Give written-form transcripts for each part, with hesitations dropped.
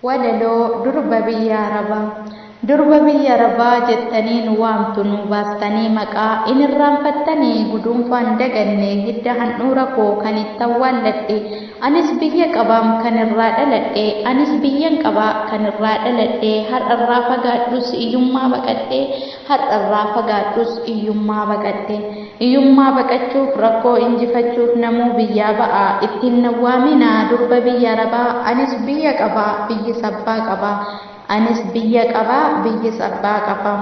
Walaloo durba biyya Arabaa. Durba biyya Arabaa jettanii nu waamtu nu baastanii maqaa in irraanfattanii guduunfaan daganne hidda handhuura koo kan itti awwaalladhe anis biyya qabaam kan irraa dhaladhe anis biyyan qabaa kan irraa dhaladhe har'arraa fagaadhus iyyummaa baqadhe har'arraa fagaadhus iyyummaa baqadhe iyyummaa baqachuuf rakkoo injifachuuf namuu biyyaa ba'a ittiin nawwaaminaa durba biyya Arabaa anis biyya qabaa biyyi sabbaa qabaa anis biyya qabaa biyyi sabbaa qabaa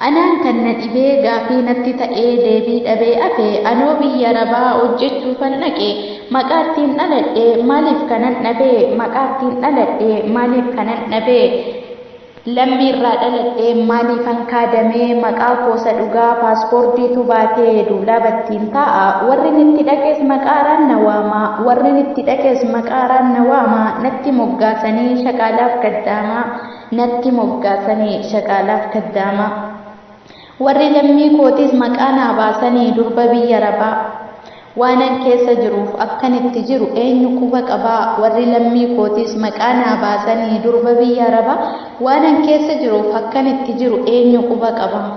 anaan kan na dhibee gaafii natti ta'ee deebii dhabee afee anoo biyya Arabaa hojjechuufan dhaqe maqaattiin dhaladhe maaliif kanan dhabee maqaattiin dhaladhe maaliif kanan dhabee lammiirraa dhaladhe maaliifan kaadamee maqaa koosa dhugaa paaspoortiitu baatee duulaa battiin taa'a warri nitti dhaqees maqaaraan na waama warri nitti dhaqees maqaaraan na waama natti moggaasanii shaqaalaaf kaddaamaa natti moggaasanii shaqaalaaf kaddaamaa warri lammii kootis maqaa naa baasanii durba biyya Arabaa waanan keessa jiruuf akkanitti jiru eenyu quba qabaa warri lammii kootis maqaa naa baasanii durba biyya Arabaa waanan keessa jiruuf akkanitti jiru eenyu quba qabaa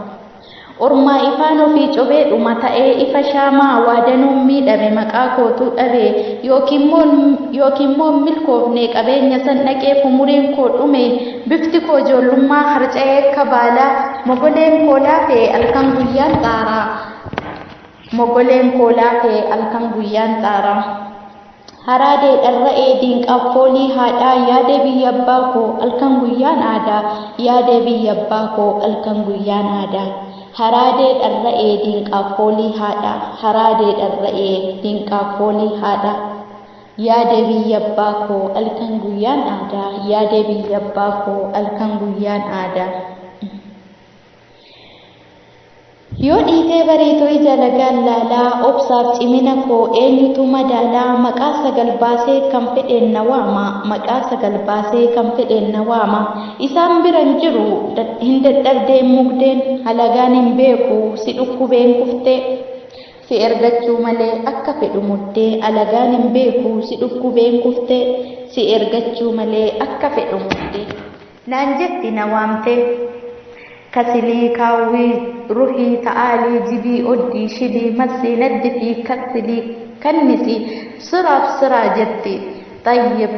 ormaa ifaan ofii cobeedhuma ta'ee ifa shaamaa waadanuun miidhame maqaa kootu dhabe yookiin moo milkoofne qabeenya san dhaqee umuriin koo dhume bifti koo ijoollummaa harca'ee akka baalaa mogoleen koo laafee halkan guyyaan xaaraa mogoleen koo laafee halkan guyyaan xaaraa haraadee dharra'ee diinqaaf foolii haadhaa yaadee biyya abbaa koo halkan guyyaan aadaa yaadee biyya abbaa koo halkan guyyaan aadaa haraadee dharra'ee diinqaaf foolii haadhaa haraadee dharra'ee diinqaaf foolii haadhaa yaadee biyya abbaa koo halkan guyyaan aadaa yaadee biyya abbaa koo halkan guyyaan aadaa yoo dhiitee bareetuu ija lagaan laalaa obsaaf cimina koo eenyutu madaalaa maqaa sagal baasee kan fedheen na waama maqaa sagal baasee kan fedheen na waama isaan biran jiru hin dadhabdeen mugdeen halagaan hin beeku si dhukkubeen kuftee si ergachuu malee akka fedhu muddee alagaan hin beeku si dhukkubeen kuftee si ergachuu malee akka fedhu muddee naan jetti na waamte kasilii kaawwii ruhii ta'aalii jibii oddii shilii masii naddifii kasilii kannisi siraaf siraa jetti xayyib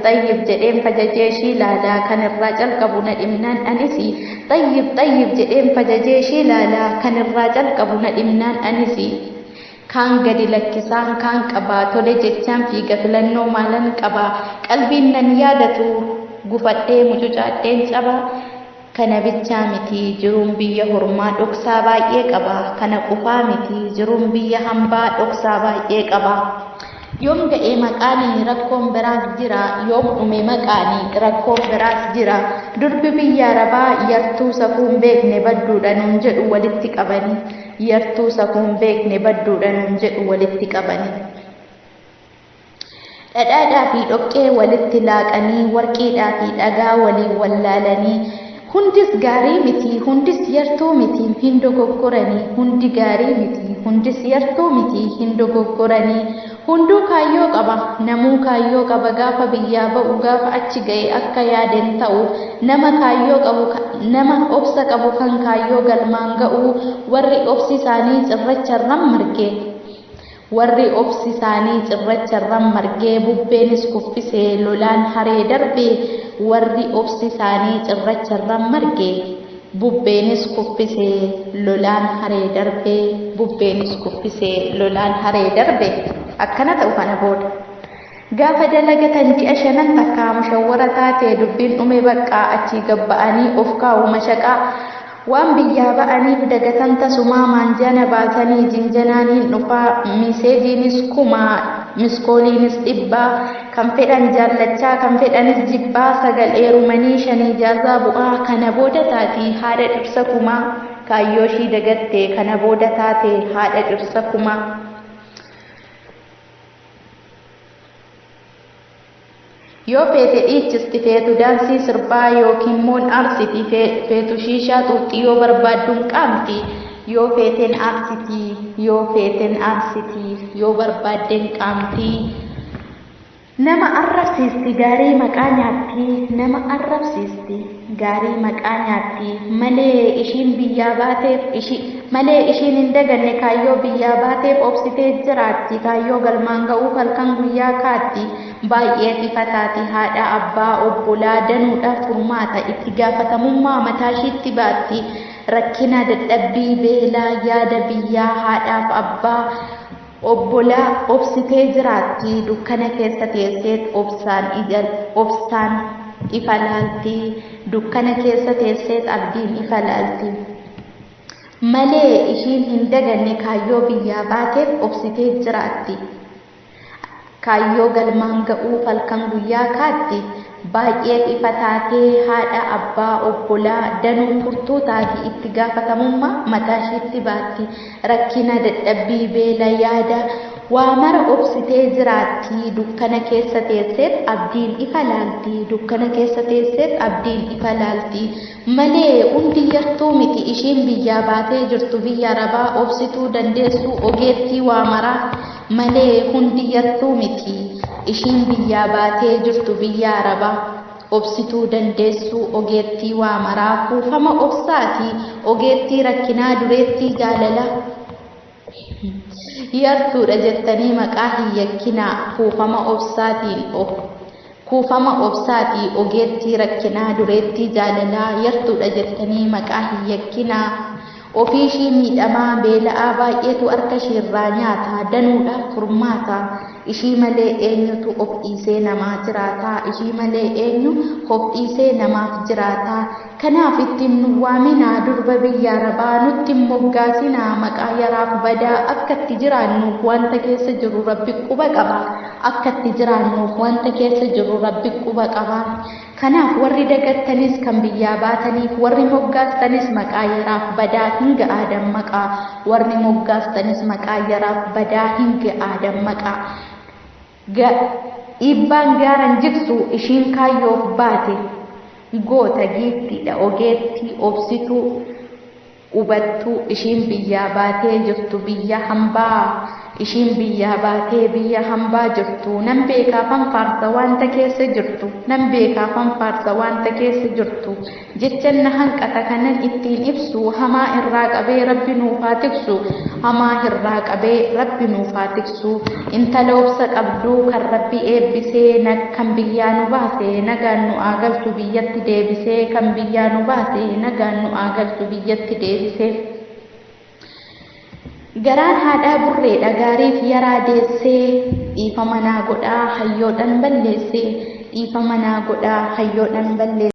jedheen fajajee shii laalaa kan irraa calqabu na dhimnaan anisi xayyib jedheen fajajee shii laalaa kan irraa calqabu na dhimnaan anisi kaan gadi lakkisaan kaan qabaa tole jechaan fiiga filannoo maalan qabaa qalbiin nan yaadatu gufadhee mucucaadheen cabaa kana bichaa miti jiruun biyya hormaa dhoksaa baay'ee qaba kana qufaa miti jiruun biyya hambaa dhoksaa baay'ee qaba yoom ga'ee maqaanii rakkoon biraas jira yoom dhume maqaanii rakkoon biraas jira durbi biyya Arabaa yartuu safuun beekne badduudha nuun jedhu walitti qabanii yartuu safuun beekne badduudha nuun jedhu walitti qabanii dhadhaadhaa fi dhoqqee walitti laaqanii warqiidhaa fi dhagaa waliin wallaalanii hundis gaarii miti hundis yartuu miti hin dogoggoranii hundi gaarii miti hundis yartuu miti hin dogoggoranii hunduu kaayyoo qaba namuu kaayyoo qaba gaafa biyyaa ba'u gaafa achi ga'e akka yaaden ta'u nama kaayyoo qabu nama obsa qabu kan kaayyoo galmaan ga'u warri obsi isaanii cirracharran marge warri obsi isaanii cirracharran margee bubbeenis kuffisee lolaan haree darbe warri obsi isaanii cirracharran margee bubbeenis kuffisee lolaan haree darbe bubbeenis kuffisee lolaan haree darbe akkana ta'u kana booda gaafa dalagatan ji'a shanan takkaa mushawwara taatee dubbiin dhume baqqaa achii gabba'anii of kaa'u mashaqaa waan biyyaa ba'aniif dagatan tasumaa maanjana baatanii jinjanaaniin dhufaa miseejiinis kumaa miskooliinis dhibbaa kan fedhan jaallachaa kan fedhanis jibbaa sagal eerumanii shanii jaazaa bu'aa kana booda taatee haadha dhirsa kumaa kaayyoo shii dagattee kana booda taatee haadha dhirsa kumaa yoo feete dhiichisti feetu daansii sirbaa yookiin moon aarsiti feetu shiishaa xuuxxii yoo barbaadduun qaamti yoo feeten aarsiti yoo feeten aarsiti yoo barbaaddeen qaamti Nama arrabsiisti gaarii maqaa nyaatti, nama arrabsiisti gaarii maqaa nyaatti. Malee ishiin biyyaa baateef malee ishiin hin daganne kaayyoo biyyaa baateef obsitee jiraatti. Kaayyoo galmaan ga'uuf halkan guyyaa kaatti. Baay'ee ifataati haadha abbaa obbolaa danuudhaaf furmaata. Itti gaafatamummaa mataashiitti baatti. Rakkina dadhabbii beelaa yaada biyyaa haadhaaf abbaa obbolaa obsitee jiraatti. Dukkana keessa teesseet obsaan ifa laalti. Dukkana keessa teesseet abdiin ifa laalti. Malee ishiin hin daganne kaayyoo biyyaa baateef obsitee jiraatti. Kaayyoo galmaan ga'uuf halkan guyyaa kaatti. Baay'ee ifa taatee haadha abbaa obbolaa danuu furtuu taati. Itti gaafatamummaa mataashiitti baatti. Rakkina dadhabbii beela yaada waa mara obsitee jiraatti. Dukkana keessa teesseet abdiin ifa laalti. Dukkana keessa teesseet abdiin ifa laalti. Malee hundi yartuu miti ishiin biyyaa baatee jirtu biyya arabaa obsituu dandeessu ogeettii waa maraa. Malee hundi yartuu miti ishiin biyyaa baatee jirtu biyya arabaa obsituu dandeessu ogeettii waa maraa. Kuufama obsaati ogeettii rakkinaa dureettii jaalala. Yartuudha jettanii maqaa hin yakkinaa. Kuufama obsaati ogeettii rakkinaa dureettii jaalalaa. Yartuudha jettanii maqaa hin yakkinaa. Ofii ishii miidhamaa beela'aa baay'eetu harka ishiirraa nyaata. Danuudhaaf furmaata. Ishii malee eenyutu of dhiisee namaa jiraata. Ishii malee eenyu of dhiisee namaaf jiraata. Kanaaf ittiin nu waaminaa durba biyya arabaa nutti moggaasinaa maqaa yaraaf badaa. Akka itti jiraannuuf wanta keessa jiru rabbi quba qaba. Akka itti jiraannuuf wanta keessa jiru rabbi quba qaba. Kanaaf warri dagattanis kan biyyaa baataniif warri moggaastanis maqaa yaraaf badaa hin ga'aadan maqaa. Warri moggaastanis maqaa yaraaf badaa hin ga'aadan maqaa. Dhiibbaan gaaran jigsu ishiin kaayyoof baate. Goota giiftiidha ogeettii obsituu hubattuu. Ishiin biyyaa baatee jirtu biyya hambaa. Ishiin biyyaa baatee biyya hambaa jirtu. Nan beekaafan faarsa wanta keessa jirtu. Nan beekaafan faarsa wanta keessa jirtu. Jechan na hanqata kanan ittiin ibsu. Hamaa irraa qabee rabbi nuuf haa tiksu. Hamaa irraa qabee rabbi nuuf haa tiksu. Intala obsa qabduu kan rabbi eebbisee kan biyyaa nu baase nagaan nu haa galchu biyyatti deebisee. Kan biyyaa nu baase nagaan nu haa galchu biyyatti deebisee. Garaan haadhaa burreedha gaariif yaraa deessee. Dhiifama naa godhaa hayyoodhaan balleessee. Dhiifama naa godhaa hayyoodhaan balleessee.